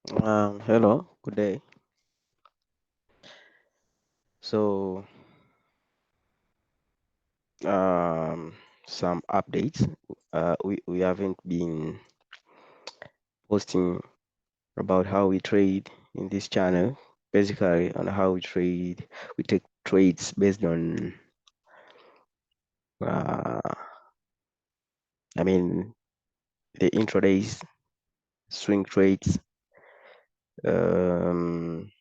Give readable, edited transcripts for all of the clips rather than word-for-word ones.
Hello, good day. So, um, some updates. We haven't been posting about how we trade in this channel. Basically, on how we trade, we take trades based on, uh, I mean, the intradays, swing trades, um,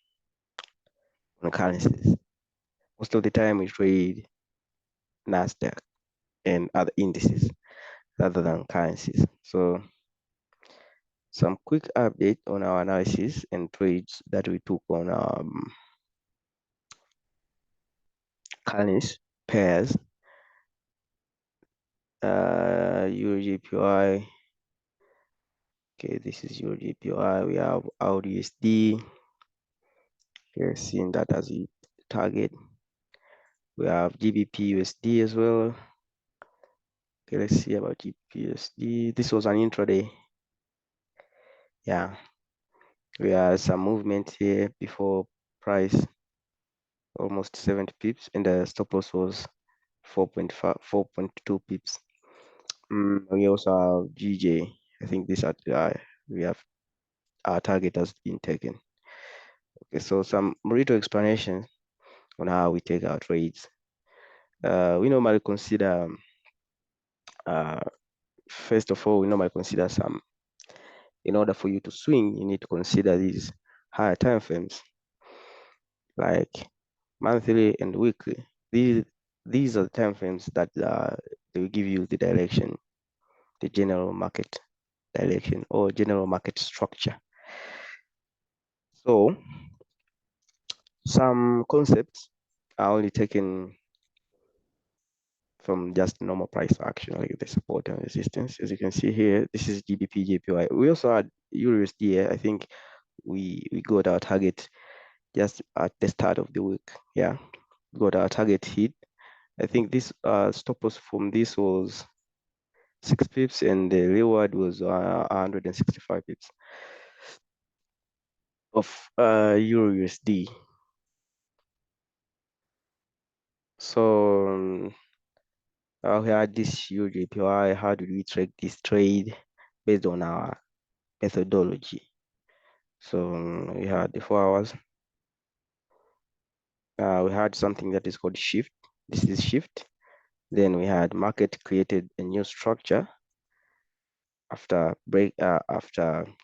on currencies. Most of the time, we trade Nasdaq and other indices rather than currencies. So some quick update on our analysis and trades that we took on currency pairs, EUR Okay, this is EUR We have AUD here, seeing that as a target. We have GBP USD as well. Okay, let's see about GBP USD. This was an intraday. Yeah, we have some movement here before price, almost 70 pips, and the stop loss was 4.5, 4.2 pips. We also have GJ. I think this we have our target has been taken. Okay, so some little explanation on how we take our trades. We normally consider, uh, first of all, we normally consider some. In order for you to swing, you need to consider these higher time frames, like monthly and weekly. These are the time frames that they will give you the direction, the general market direction or general market structure. So some concepts are only taken from just normal price action, like the support and resistance. As you can see here, this is GBP, JPY. We also had USD. I think we got our target just at the start of the week. Yeah, got our target hit. I think this stop loss from this was 6 pips and the reward was 165 pips of Euro USD. So we had this huge API. How did we track this trade based on our methodology? So we had the 4 hours. We had something that is called shift. This is shift. Then we had market created a new structure after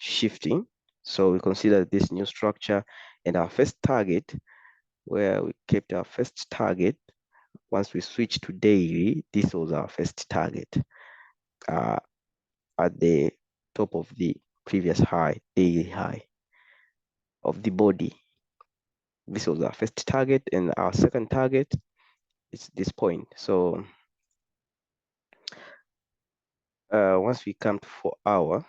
shifting. So we consider this new structure and our first target, where we kept our first target. Once we switched to daily, this was our first target at the top of the previous high, daily high of the body. This was our first target, and our second target is this point. So once we come to 4 hour,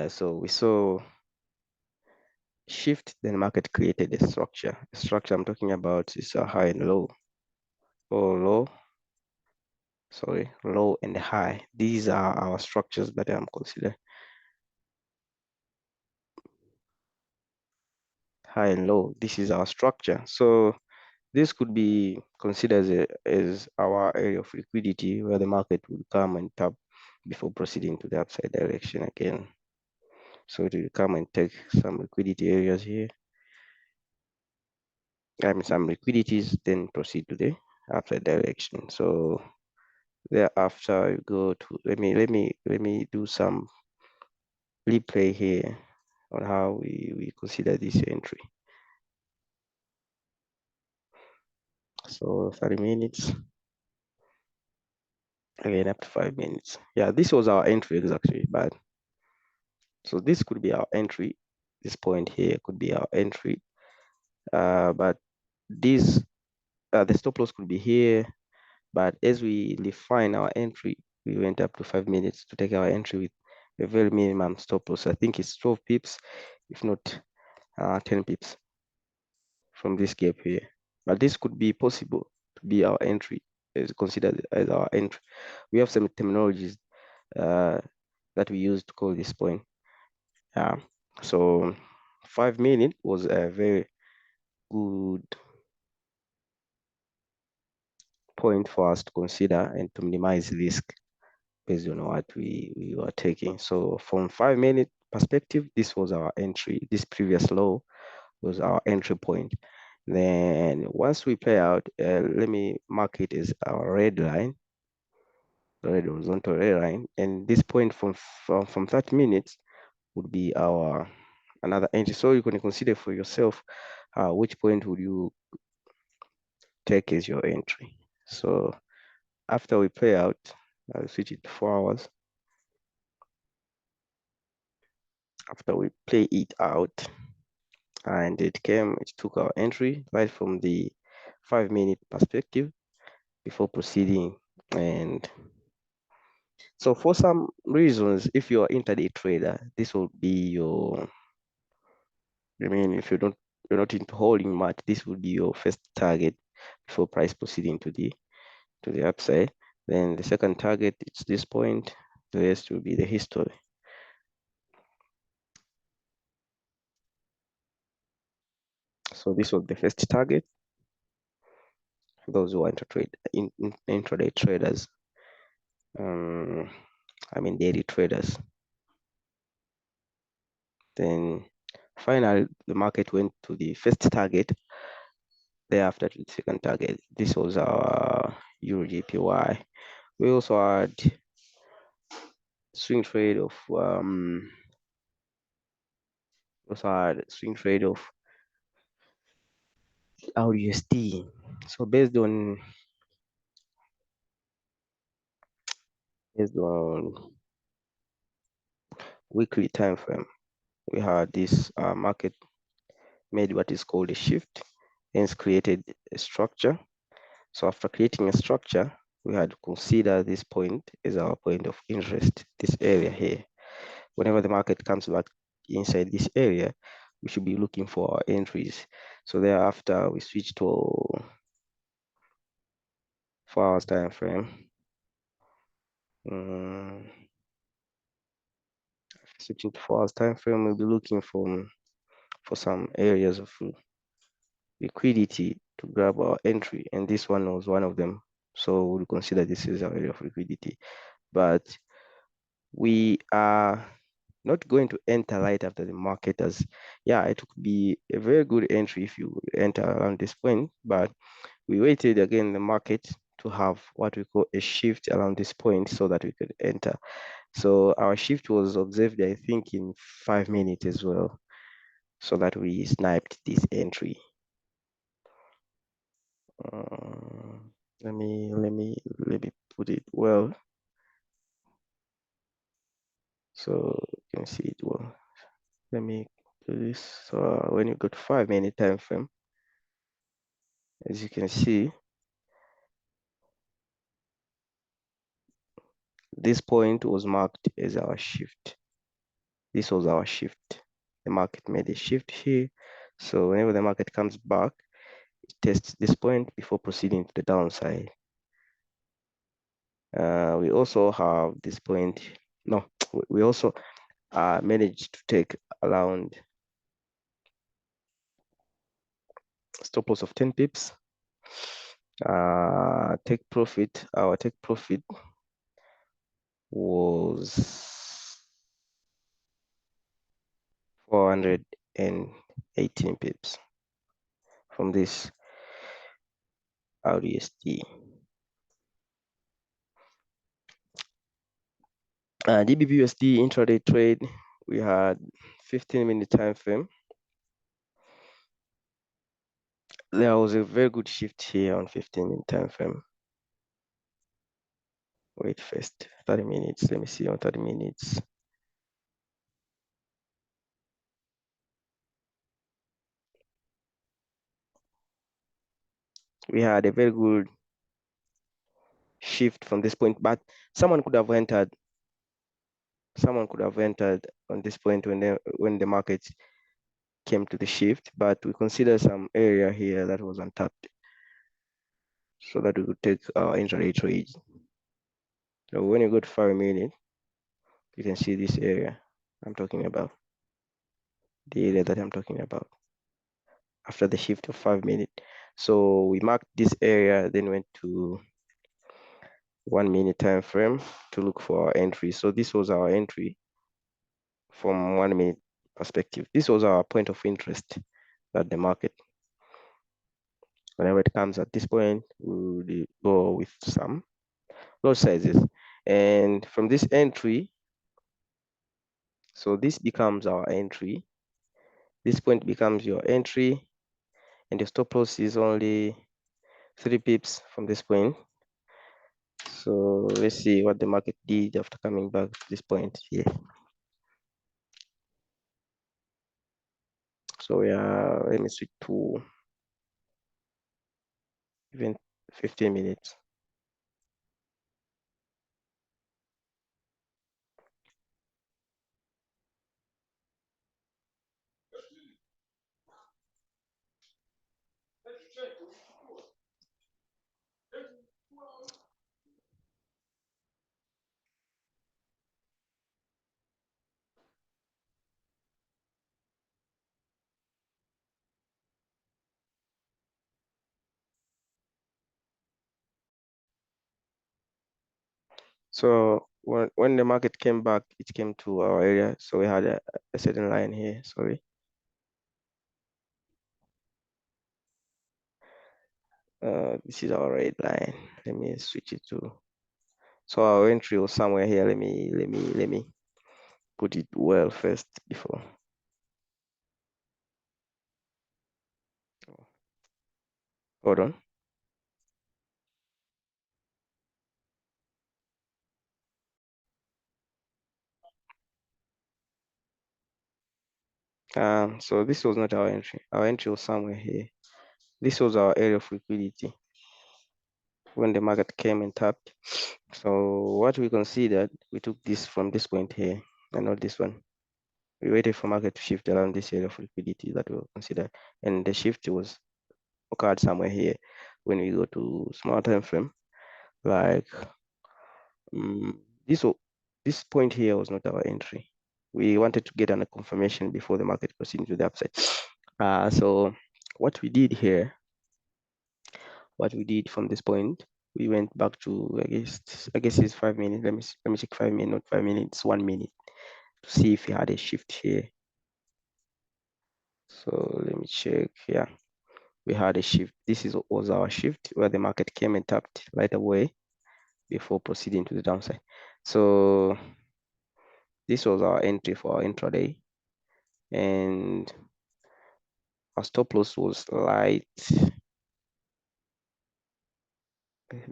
so we saw shift, then market created a structure. The structure I'm talking about is a high and low, or low and high. These are our structures that I'm considering. High and low, this is our structure. So this could be considered as our area of liquidity, where the market will come and tap before proceeding to the upside direction again. So it will come and take some liquidity areas here. Some liquidities, then proceed to the upside direction. So thereafter, you go to let me do some replay here on how we consider this entry. So 30 minutes, again up to 5 minutes. Yeah, this was our entry exactly, but so this could be our entry. This point here could be our entry, but this the stop loss could be here. But as we define our entry, we went up to 5 minutes to take our entry with a very minimum stop loss. I think it's 12 pips, if not 10 pips from this gap here. But this could be possible to be our entry, is considered as our entry. We have some terminologies that we use to call this point. Yeah. So 5 minutes was a very good point for us to consider and to minimize risk based on what we were taking. So from 5 minute perspective, this was our entry. This previous low was our entry point. Then once we play out, let me mark it as our red line, the red horizontal red line, and this point from 30 minutes would be our another entry. So you can consider for yourself which point would you take as your entry. So after we play out, I'll switch it to 4 hours. After we play it out, and it took our entry right from the 5 minute perspective before proceeding. And so for some reasons, if you're intraday trader, this will be your, I mean, if you're not into holding much, this would be your first target before price proceeding to the upside. Then the second target, it's this point. The rest will be the history. So this was the first target for those who are intraday traders. I mean daily traders. Then finally, the market went to the first target. Thereafter, to the second target. This was our EUR/JPY. We also had swing trade of RUSD. So based on weekly time frame, we had this market made what is called a shift, hence created a structure. So after creating a structure, we had to consider this point as our point of interest, this area here. Whenever the market comes back inside this area, we should be looking for our entries. So thereafter, we switch to 4 hours time frame. Switching to 4 hours time frame, we'll be looking for some areas of liquidity to grab our entry, and this one was one of them. So we'll consider this as our area of liquidity. But we are not going to enter right after the market as, yeah, it could be a very good entry if you enter around this point, but we waited again the market to have what we call a shift around this point so that we could enter. So our shift was observed, I think, in 5 minutes as well, so that we sniped this entry. Let me put it well so you can see it well. Let me do this. So when you go to 5 minute time frame, as you can see, this point was marked as our shift. This was our shift. The market made a shift here. So whenever the market comes back, it tests this point before proceeding to the downside. We also have this point. No, we also managed to take around stop loss of 10 pips. Our take profit was 418 pips from this REST. GBPUSD intraday trade, we had 15-minute time frame. There was a very good shift here on 15-minute time frame. Wait first, 30 minutes. Let me see on 30 minutes. We had a very good shift from this point, but someone could have entered on this point when the market came to the shift, but we consider some area here that was untapped so that we could take our intraday trade. So when you go to 5 minutes, you can see this area I'm talking about. the area that I'm talking about, after the shift of 5 minutes. So we marked this area, then went to 1 minute time frame to look for our entry. So this was our entry from 1 minute perspective. This was our point of interest at the market. Whenever it comes at this point, we will go with some lot sizes. And from this entry, so this becomes our entry. This point becomes your entry, and your stop loss is only 3 pips from this point. So let's see what the market did after coming back to this point here. So yeah, let me switch to even 15 minutes. So when the market came back, it came to our area. So we had a certain line here, sorry. This is our red line. Let me switch it to, so our entry was somewhere here. Let me put it well first before. Hold on. So this was not our entry. Our entry was somewhere here. This was our area of liquidity when the market came and tapped. So what we considered, we took this from this point here and not this one. We waited for market to shift around this area of liquidity that we considered, and the shift was occurred somewhere here. When we go to small time frame, like this this point here was not our entry. We wanted to get a confirmation before the market proceeded to the upside. So what we did here, what we did from this point, we went back to, I guess it's 5 minutes. Let me check 5 minutes, not 5 minutes, 1 minute, to see if we had a shift here. So let me check. Yeah, we had a shift. This was our shift where the market came and tapped right away before proceeding to the downside. So this was our entry for our intraday, and our stop loss was light.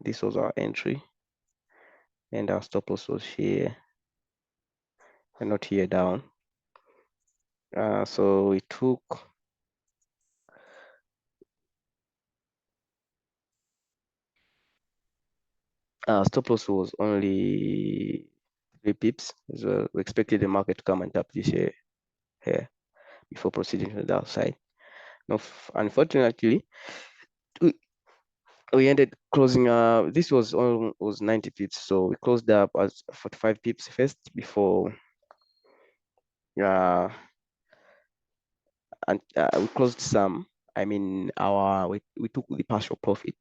This was our entry, and our stop loss was here and not here down. So we took stop loss was only 3 pips. So we expected the market to come and tap this here before proceeding to the downside. Now, unfortunately, we ended closing this was 90 pips, so we closed up as 45 pips first before and we closed some. I mean, we took the partial profit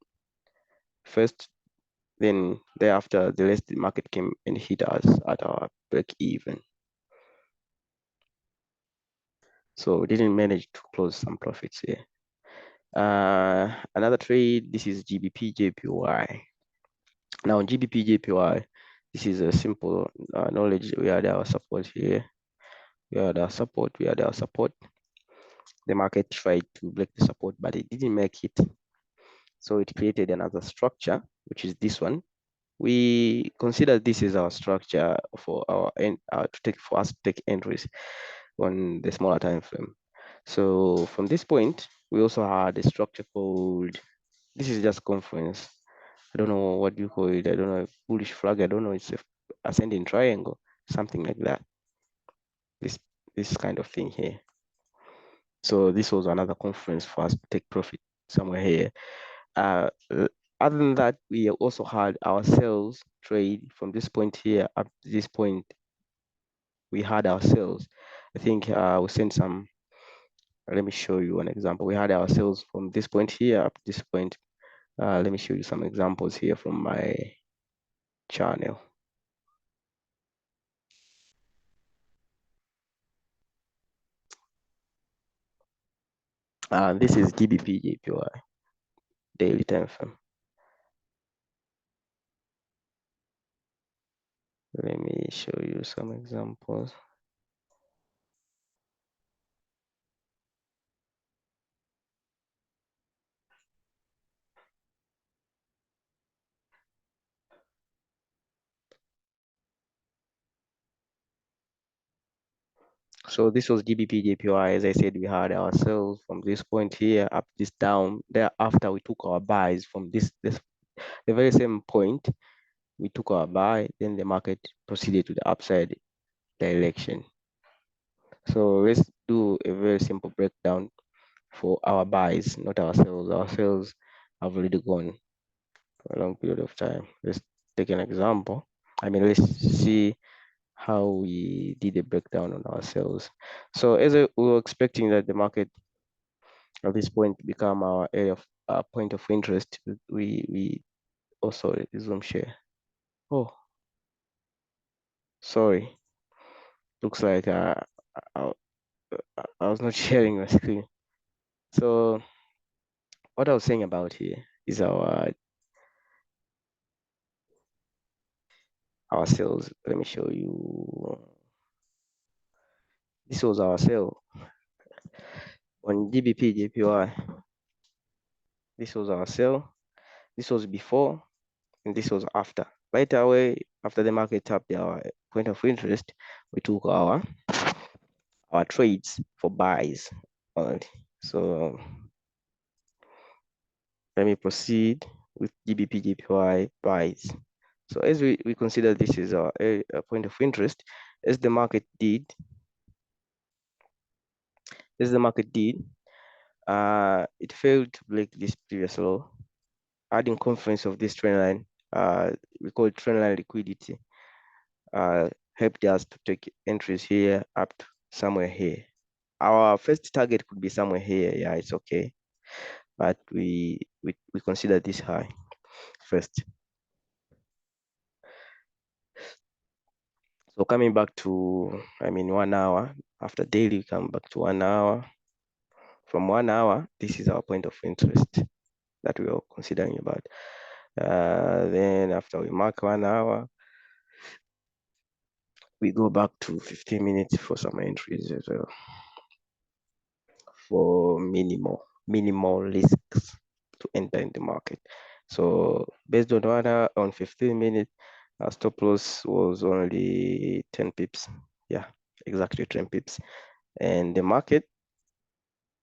first, then thereafter the rest the market came and hit us at our break even. So we didn't manage to close some profits here. Another trade, this is GBP JPY. Now GBP JPY, this is a simple knowledge. We had our support here. We had our support. The market tried to break the support, but it didn't make it. So it created another structure, which is this one. We consider this as our structure for for us to take entries on the smaller time frame. So from this point, we also had a structure called, this is just conference. I don't know what you call it. I don't know, bullish flag. I don't know. It's a ascending triangle, something like that. This kind of thing here. So this was another conference for us to take profit somewhere here. Other than that, we also had our sales trade from this point here up to this point. We had our sales. I think we sent some Let me show you an example. We had our sales from this point here up to this point. Let me show you some examples here from my channel. This is GBP JPY daily time frame. Let me show you some examples. So this was GBP JPY. As I said, we had our sales from this point here up this down. Thereafter, we took our buys from this the very same point. We took our buy, then the market proceeded to the upside direction. So let's do a very simple breakdown for our buys, not our sales. Our sales have already gone for a long period of time. Let's take an example. Let's see how we did a breakdown on our sales. So as we were expecting that the market at this point become our area of point of interest, we oh sorry, Zoom share. Oh, sorry. Looks like I, I was not sharing my screen. So what I was saying about here is our sales. Let me show you. This was our sale on GBP JPY. This was our sale. This was before, and this was after. Right away, after the market tapped our point of interest, we took our trades for buys. So let me proceed with GBP JPY buys. So as we consider this is our a point of interest, as the market did, it failed to break this previous low, adding confluence of this trend line. We call it trend line liquidity. Helped us to take entries here up to somewhere here. Our first target could be somewhere here. Yeah, it's okay, but we consider this high first. So coming back to 1 hour after daily, we come back to 1 hour. From 1 hour, this is our point of interest that we are considering about. Then after we mark 1 hour, we go back to 15 minutes for some entries as well, for minimal risks to enter in the market. So based on 1 hour, on 15 minutes, our stop loss was only 10 pips. Yeah, exactly 10 pips. And the market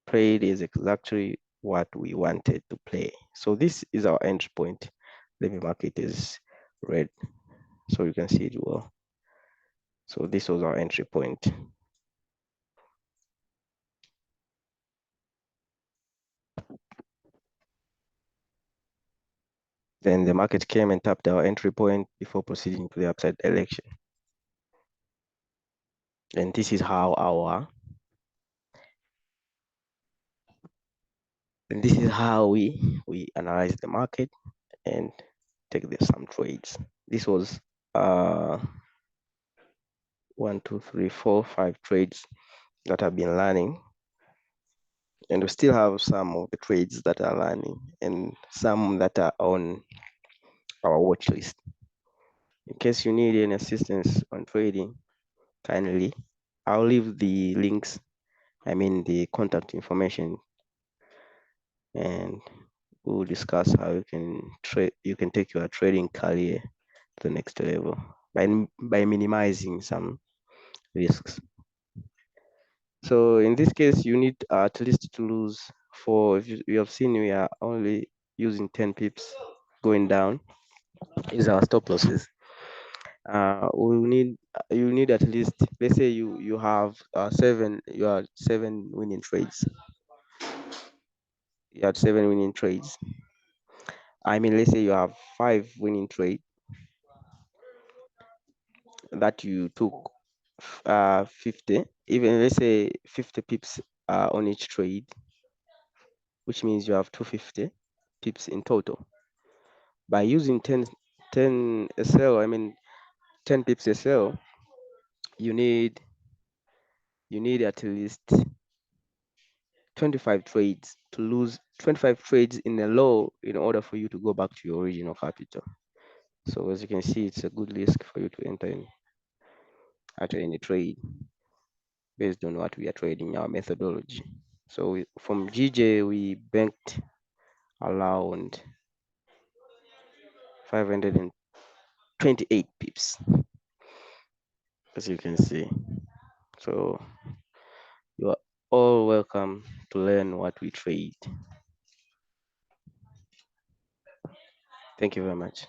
played is exactly what we wanted to play. So this is our entry point. The market is red, so you can see it well. So this was our entry point. Then the market came and tapped our entry point before proceeding to the upside direction. And this is how we analyze the market and take some trades. This was 1, 2, 3, 4, 5 trades that have been learning, and we still have some of the trades that are learning and some that are on our watch list. In case you need any assistance on trading, kindly, I'll leave the links, the contact information, and we'll discuss how you can take your trading career to the next level by minimizing some risks. So in this case, you need at least to lose if you have seen, we are only using 10 pips going down is our stop losses. You need at least, let's say you have 7 winning trades. You had 7 winning trades. Let's say you have 5 winning trade that you took 50, even let's say 50 pips on each trade, which means you have 250 pips in total. By using 10 SL, I mean 10 pips SL, you need at least 25 trades to lose 25 trades in a low in order for you to go back to your original capital. So as you can see, it's a good risk for you to enter in any trade based on what we are trading, our methodology. So from GJ, we banked around 528 pips, as you can see. So you are all welcome to learn what we trade. Thank you very much.